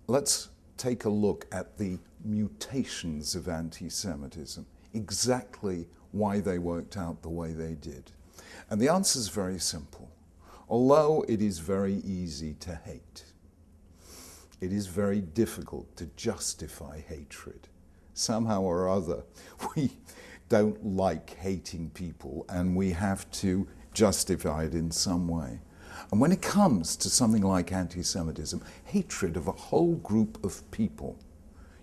let's take a look at the mutations of anti-Semitism, exactly why they worked out the way they did. And the answer is very simple. Although it is very easy to hate, it is very difficult to justify hatred. Somehow or other, we don't like hating people, and we have to justify it in some way. And when it comes to something like anti-Semitism, hatred of a whole group of people,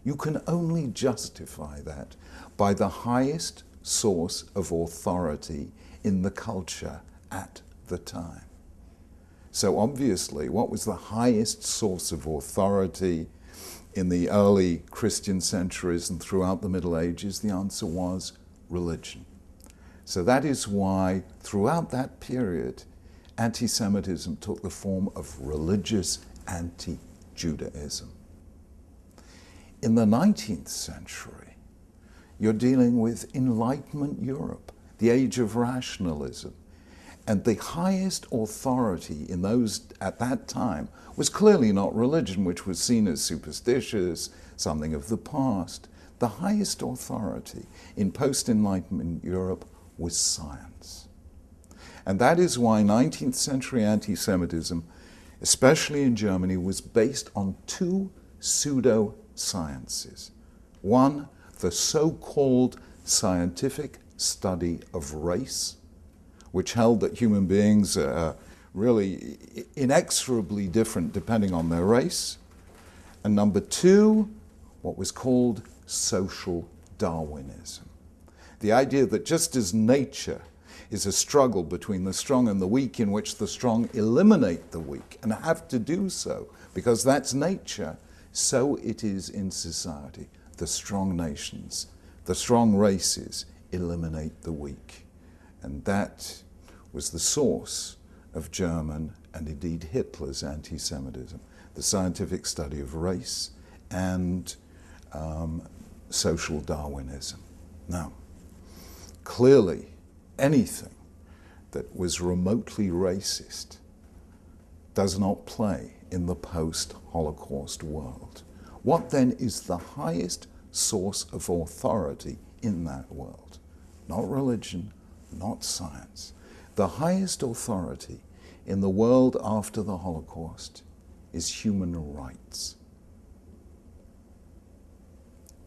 you can only justify that by the highest source of authority in the culture at the time. So obviously, what was the highest source of authority in the early Christian centuries and throughout the Middle Ages? The answer was religion. So that is why throughout that period, anti-Semitism took the form of religious anti-Judaism. In the 19th century, you're dealing with Enlightenment Europe, the age of rationalism. And the highest authority in those at that time was clearly not religion, which was seen as superstitious, something of the past. The highest authority in post-Enlightenment Europe was science. And that is why 19th century anti-Semitism, especially in Germany, was based on two pseudo-sciences. One, the so-called scientific study of race, which held that human beings are really inexorably different depending on their race. And number two, what was called social Darwinism. The idea that just as nature is a struggle between the strong and the weak, in which the strong eliminate the weak and have to do so because that's nature, so it is in society. The strong nations, the strong races eliminate the weak. And that was the source of German and indeed Hitler's anti-Semitism, the scientific study of race and social Darwinism. Now, clearly, anything that was remotely racist does not play in the post-Holocaust world. What then is the highest source of authority in that world? Not religion, not science. The highest authority in the world after the Holocaust is human rights.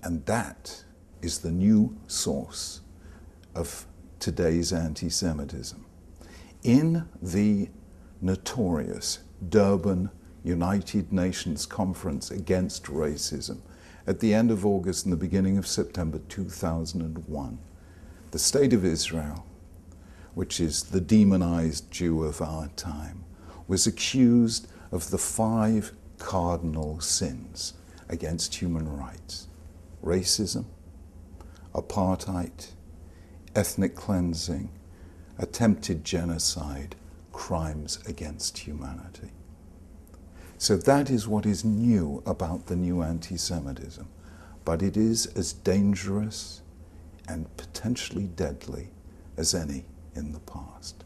And that is the new source of today's anti-Semitism. In the notorious Durban United Nations Conference Against Racism at the end of August and the beginning of September 2001, the State of Israel, which is the demonized Jew of our time, was accused of the 5 cardinal sins against human rights: racism, apartheid, ethnic cleansing, attempted genocide, crimes against humanity. So that is what is new about the new anti-Semitism, but it is as dangerous and potentially deadly as any in the past.